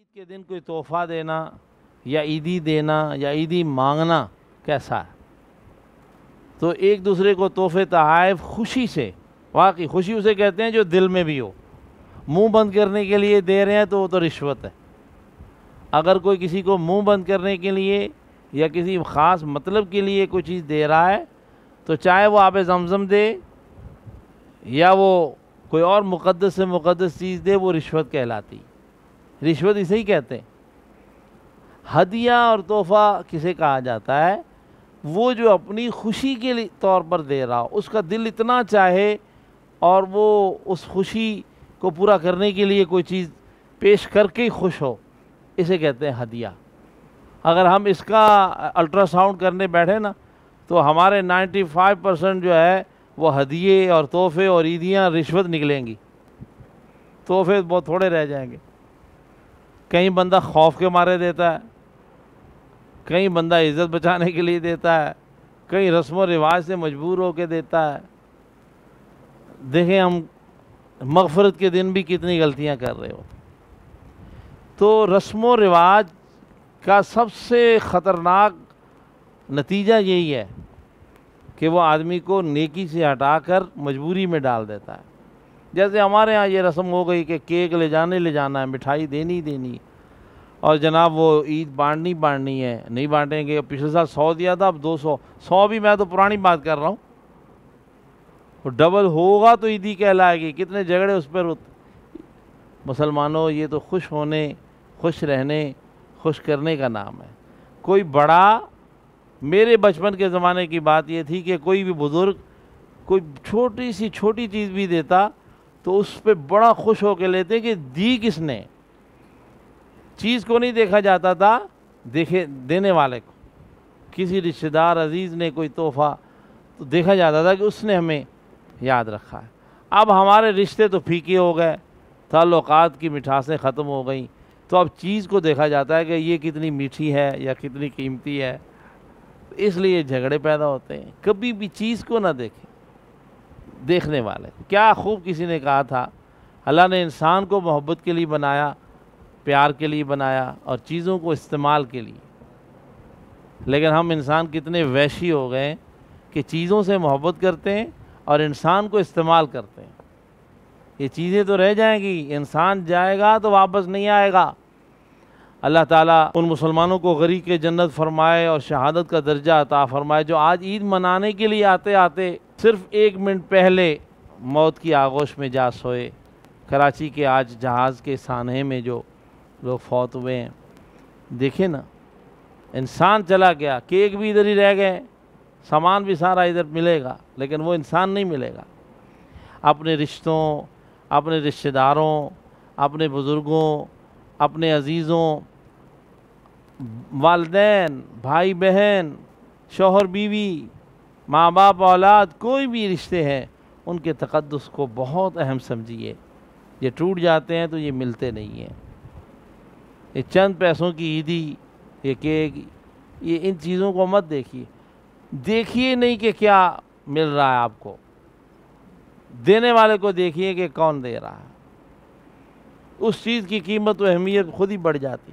عید کے دن کوئی تحفہ دینا یا عیدی دینا یا عیدی مانگنا کیسا ہے؟ تو ایک دوسرے کو تحفے تحائف خوشی سے، واقعی خوشی اسے کہتے ہیں جو دل میں بھی ہو. منہ بند کرنے کے لیے دے رہے ہیں تو وہ تو رشوت ہے. اگر کوئی کسی کو منہ بند کرنے کے لیے یا کسی خاص مطلب کے لیے کوئی چیز دے رہا ہے تو چاہے وہ آب زمزم دے یا وہ کوئی اور مقدس سے مقدس چیز دے، وہ رشوت کہلاتی. رشوت اسے ہی کہتے ہیں. ہدیہ اور تحفہ کسے کہا جاتا ہے؟ وہ جو اپنی خوشی کے طور پر دے رہا ہو، اس کا دل اتنا چاہے اور وہ اس خوشی کو پورا کرنے کے لیے کوئی چیز پیش کر کے ہی خوش ہو، اسے کہتے ہیں ہدیہ. اگر ہم اس کا الٹرا ساؤنڈ کرنے بیٹھے نا تو ہمارے 95% جو ہے وہ ہدیے اور تحفے اور عیدیاں رشوت نکلیں گی. تحفے بہت تھوڑے رہ جائیں گے. کہیں بندہ خوف کے مارے دیتا ہے، کہیں بندہ عزت بچانے کے لیے دیتا ہے، کہیں رسم و رواج سے مجبور ہو کے دیتا ہے. دیکھیں ہم مغفرت کے دن بھی کتنی غلطیاں کر رہے ہو. تو رسم و رواج کا سب سے خطرناک نتیجہ یہی ہے کہ وہ آدمی کو نیکی سے ہٹا کر مجبوری میں ڈال دیتا ہے. جیسے ہمارے ہاں یہ رسم ہو گئی کہ کیک لے جانا ہے، مٹھائی دینی اور جناب وہ عید بانٹنی ہے. نہیں بانٹیں گے. پچھلے سال 100 دیا تھا، اب 200. 100 بھی میں تو پرانی بات کر رہا ہوں. وہ ڈبل ہوگا تو عیدی کہلائے گی. کتنے جھگڑے اس پر ہوتے. مسلمانوں، یہ تو خوش ہونے، خوش رہنے، خوش کرنے کا نام ہے. کوئی بڑا، میرے بچپن کے زمانے کی بات یہ تھی کہ کوئی بھی بزرگ کوئی چھوٹی چیز بھی دیتا تو اس پہ بڑا خوش ہو کے لیتے کہ دی کس نے. چیز کو نہیں دیکھا جاتا تھا، دینے والے کو. کسی رشتہ دار عزیز نے کوئی تحفہ تو دیکھا جاتا تھا کہ اس نے ہمیں یاد رکھا ہے. اب ہمارے رشتے تو پھیکے ہو گئے، تعلقات کی مٹھاسیں ختم ہو گئیں، تو اب چیز کو دیکھا جاتا ہے کہ یہ کتنی میٹھی ہے یا کتنی قیمتی ہے. اس لیے جھگڑے پیدا ہوتے ہیں. کبھی بھی چیز کو نہ دیکھیں، دیکھنے والے. کیا خوب کسی نے کہا تھا، اللہ نے انسان کو محبت کے لیے بنایا، پیار کے لیے بنایا اور چیزوں کو استعمال کے لیے. لیکن ہم انسان کتنے وحشی ہو گئے کہ چیزوں سے محبت کرتے ہیں اور انسان کو استعمال کرتے ہیں. یہ چیزیں تو رہ جائیں گی، انسان جائے گا تو واپس نہیں آئے گا. اللہ تعالیٰ ان مسلمانوں کو غریق جنت فرمائے اور شہادت کا درجہ عطا فرمائے جو آج عید منانے کے لیے آتے آتے صرف 1 منٹ پہلے موت کی آغوش میں جا سوئے. کراچی کے آج جہاز کے سانحے میں جو لوگ فوت ہوئے ہیں، دیکھیں نا، انسان چلا گیا. کیک بھی ادھر ہی رہ گئے، سامان بھی سارا ادھر ملے گا لیکن وہ انسان نہیں ملے گا. اپنے رشتوں، اپنے رشتہ داروں، اپنے بزرگوں، اپنے عزیزوں، والدین، بھائی بہن، شوہر بیوی، ماں باپ، اولاد، کوئی بھی رشتے ہیں، ان کے تقدس کو بہت اہم سمجھیے. یہ ٹوٹ جاتے ہیں تو یہ ملتے نہیں ہیں. یہ چند پیسوں کی عیدی، یہ کیک، یہ ان چیزوں کو مت دیکھیے نہیں کہ کیا مل رہا ہے آپ کو. دینے والے کو دیکھیے کہ کون دے رہا ہے. اس چیز کی قیمت و اہمیت خود ہی بڑھ جاتی.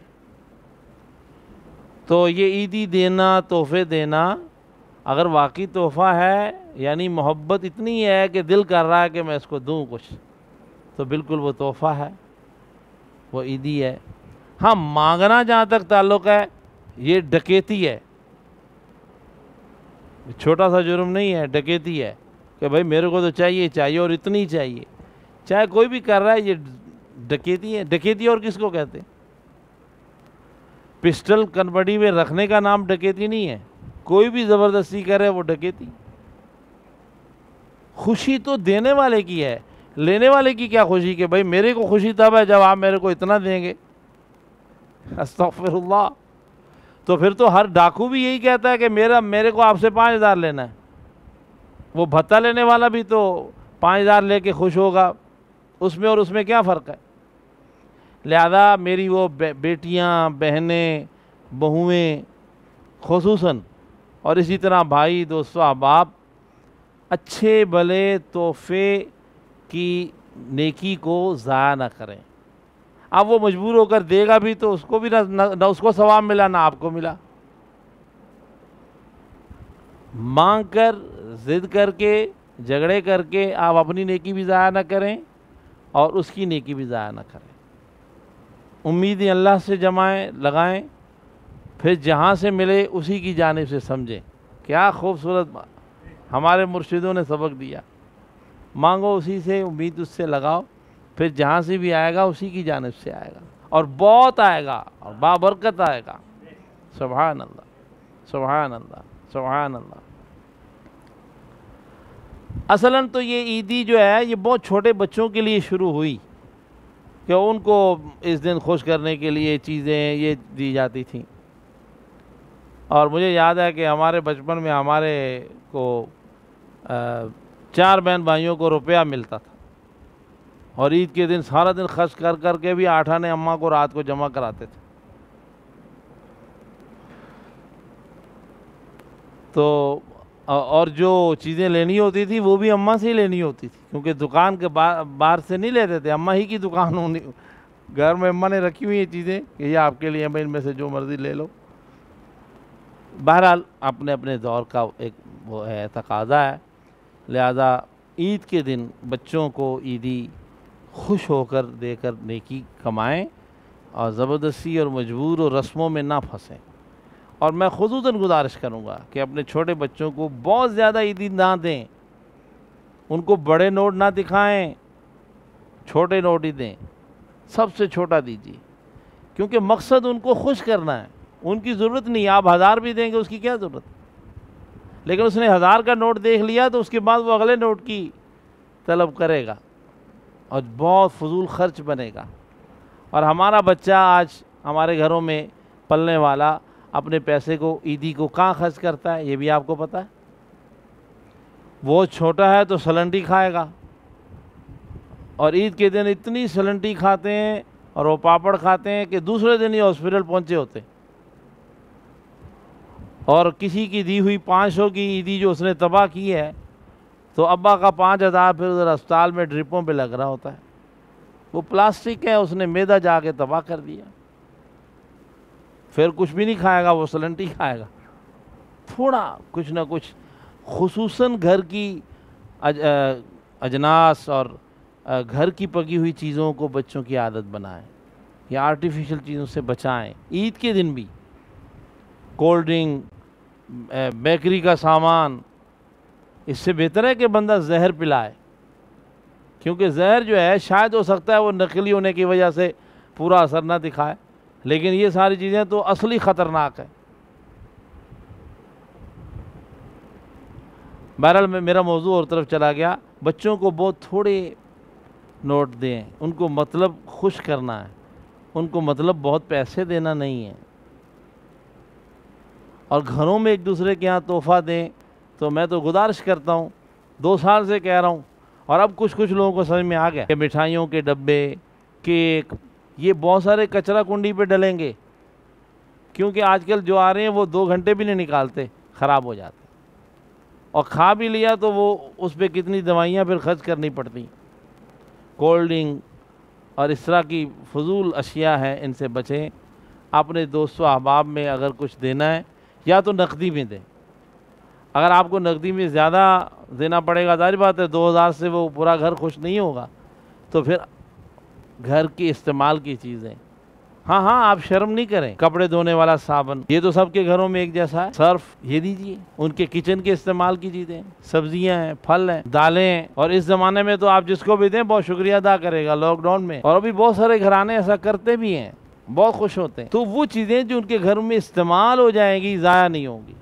تو یہ عیدی دینا، تحفے دینا، اگر واقعی تحفہ ہے یعنی محبت اتنی ہے کہ دل کر رہا ہے کہ میں اس کو دوں کچھ، تو بالکل وہ تحفہ ہے، وہ عیدی ہے. ہاں، مانگنا جہاں تک تعلق ہے، یہ ڈکیتی ہے. چھوٹا سا جرم نہیں ہے، ڈکیتی ہے کہ بھائی میرے کو تو چاہیے اور اتنی چاہیے. چاہے کوئی بھی کر رہا ہے، یہ ڈکیتی ہے. ڈکیتی اور کس کو کہتے ہیں؟ پسٹل کنبڈی میں رکھنے کا نام ڈکیتی نہیں ہے. کوئی بھی زبردستی کرے وہ ڈکیتی. خوشی تو دینے والے کی ہے، لینے والے کی کیا خوشی کہ بھائی میرے کو خوشی تب ہے جب آپ میرے کو اتنا دیں گے. استغفر اللہ. تو پھر تو ہر ڈاکو بھی یہی کہتا ہے کہ میرے کو آپ سے 5000 لینا ہے. وہ بھتہ لینے والا بھی تو 5000 لے کے خوش ہوگا. اس میں اور اس میں کیا فرق ہے؟ لہذا میری وہ بیٹیاں، بہنیں، بہویں خصوصاً، اور اسی طرح بھائی، دوستو، احباب، اچھے بھلے تحفے کی نیکی کو ضائع نہ کریں. اب وہ مجبور ہو کر دے گا بھی تو اس کو بھی نہ اس کو ثواب ملا نہ آپ کو ملا۔ مانگ کر، ضد کر کے، جھگڑے کر کے آپ اپنی نیکی بھی ضائع نہ کریں اور اس کی نیکی بھی ضائع نہ کریں۔ امیدیں اللہ سے جمائیں، لگائیں، پھر جہاں سے ملے اسی کی جانب سے سمجھیں۔ کیا خوبصورت ہمارے مرشدوں نے سبق دیا، مانگو اسی سے، امید اس سے لگاؤ، پھر جہاں سے بھی آئے گا اسی کی جانب سے آئے گا، اور بہت آئے گا اور بابرکت آئے گا۔ سبحان اللہ، سبحان اللہ، سبحان اللہ۔ اصلاً تو یہ عیدی جو ہے یہ بہت چھوٹے بچوں کے لیے شروع ہوئی کہ ان کو اس دن خوش کرنے کے لیے چیزیں یہ دی جاتی تھیں۔ اور مجھے یاد ہے کہ ہمارے بچپن میں ہمارے کو 4 بہن بھائیوں کو روپیہ ملتا تھا، اور عید کے دن سارا دن خرچ کر کر کے بھی 8 آنے اماں کو رات کو جمع کراتے تھے۔ تو اور جو چیزیں لینی ہوتی تھی وہ بھی اماں سے ہی لینی ہوتی تھی، کیونکہ دکان کے باہر سے نہیں لیتے تھے، اماں ہی کی دکان ہونی، گھر میں اماں نے رکھی ہوئی یہ چیزیں کہ یہ آپ کے لیے، ان میں سے جو مرضی لے لو۔ بہرحال اپنے اپنے دور کا ایک وہ ہے، تقاضا ہے، لہذا عید کے دن بچوں کو عیدی خوش ہو کر دے کر نیکی کمائیں، اور زبردستی اور مجبور اور رسموں میں نہ پھنسیں۔ اور میں خصوصاً گزارش کروں گا کہ اپنے چھوٹے بچوں کو بہت زیادہ عیدی نہ دیں، ان کو بڑے نوٹ نہ دکھائیں، چھوٹے نوٹ ہی دیں، سب سے چھوٹا دیجیے، کیونکہ مقصد ان کو خوش کرنا ہے، ان کی ضرورت نہیں۔ آپ 1000 بھی دیں گے اس کی کیا ضرورت، لیکن اس نے 1000 کا نوٹ دیکھ لیا تو اس کے بعد وہ اگلے نوٹ کی طلب کرے گا اور بہت فضول خرچ بنے گا۔ اور ہمارا بچہ آج ہمارے گھروں میں پلنے والا اپنے پیسے کو عیدی کو کہاں خرچ کرتا ہے یہ بھی آپ کو پتہ ہے۔ وہ چھوٹا ہے تو سلنٹی کھائے گا، اور عید کے دن اتنی سلنٹی کھاتے ہیں اور وہ پاپڑ کھاتے ہیں کہ دوسرے دن ہی ہاسپٹل پہنچے ہوتے ہیں۔ اور کسی کی دی ہوئی 500 کی عیدی جو اس نے تباہ کی ہے تو ابا کا 5000 پھر ادھر اسپتال میں ڈرپوں پہ لگ رہا ہوتا ہے۔ وہ پلاسٹک ہے، اس نے میدا جا کے تباہ کر دیا، پھر کچھ بھی نہیں کھائے گا، وہ سلنٹی کھائے گا۔ تھوڑا کچھ نہ کچھ، خصوصاً گھر کی اجناس اور گھر کی پکی ہوئی چیزوں کو بچوں کی عادت بنائیں، یا آرٹیفیشل چیزوں سے بچائیں۔ عید کے دن بھی کولڈ ڈرنک، بیکری کا سامان، اس سے بہتر ہے کہ بندہ زہر پلائے، کیونکہ زہر جو ہے شاید ہو سکتا ہے وہ نقلی ہونے کی وجہ سے پورا اثر نہ دکھائے، لیکن یہ ساری چیزیں تو اصلی خطرناک ہے۔ بہرحال میرا موضوع اور طرف چلا گیا۔ بچوں کو بہت تھوڑے نوٹ دیں، ان کو مطلب خوش کرنا ہے، ان کو مطلب بہت پیسے دینا نہیں ہے۔ اور گھروں میں ایک دوسرے کے ہاں تحفہ دیں، تو میں تو گزارش کرتا ہوں، 2 سال سے کہہ رہا ہوں، اور اب کچھ لوگوں کو سمجھ میں آ گیا کہ مٹھائیوں کے ڈبے، کیک، یہ بہت سارے کچرا کنڈی پہ ڈلیں گے، کیونکہ آج کل جو آ رہے ہیں وہ 2 گھنٹے بھی نہیں نکالتے، خراب ہو جاتے، اور کھا بھی لیا تو وہ اس پہ کتنی دوائیاں پھر خرچ کرنی پڑتی۔ کولڈ ڈرنک اور اس طرح کی فضول اشیاء ہیں، ان سے بچیں۔ اپنے دوست و احباب میں اگر کچھ دینا ہے یا تو نقدی میں دیں، اگر آپ کو نقدی میں زیادہ دینا پڑے گا، ظاہر بات ہے 2000 سے وہ پورا گھر خوش نہیں ہوگا، تو پھر گھر کی استعمال کی چیزیں، ہاں آپ شرم نہیں کریں، کپڑے دھونے والا صابن، یہ تو سب کے گھروں میں ایک جیسا ہے، سرف یہ دیجیے، ان کے کچن کے استعمال کی چیزیں، سبزیاں ہیں، پھل ہیں، دالیں ہیں، اور اس زمانے میں تو آپ جس کو بھی دیں بہت شکریہ ادا کرے گا، لاک ڈاؤن میں، اور ابھی بہت سارے گھرانے ایسا کرتے بھی ہیں، بہت خوش ہوتے ہیں۔ تو وہ چیزیں جو ان کے گھر میں استعمال ہو جائیں گی، ضائع نہیں ہوں گی۔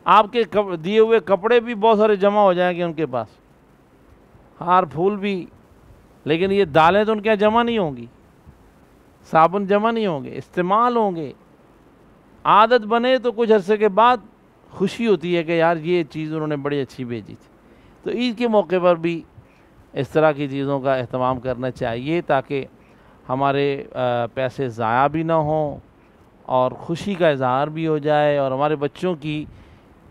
آپ کے دیے ہوئے کپڑے بھی بہت سارے جمع ہو جائیں گے ان کے پاس، ہار پھول بھی، لیکن یہ دالیں تو ان کے جمع نہیں ہوں گی، صابن جمع نہیں ہوں گے، استعمال ہوں گے۔ عادت بنے تو کچھ عرصے کے بعد خوشی ہوتی ہے کہ یار یہ چیز انہوں نے بڑی اچھی بھیجی تھی۔ تو عید کے موقع پر بھی اس طرح کی چیزوں کا اہتمام کرنا چاہیے، تاکہ ہمارے پیسے ضائع بھی نہ ہوں اور خوشی کا اظہار بھی ہو جائے، اور ہمارے بچوں کی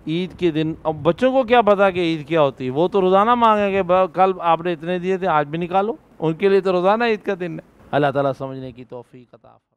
عید کے دن، اب بچوں کو کیا پتا کہ عید کیا ہوتی ہے، وہ تو روزانہ مانگیں گے، کل آپ نے اتنے دیے تھے آج بھی نکالو، ان کے لیے تو روزانہ عید کا دن ہے۔ اللہ تعالیٰ سمجھنے کی توفیق عطا فرمائے۔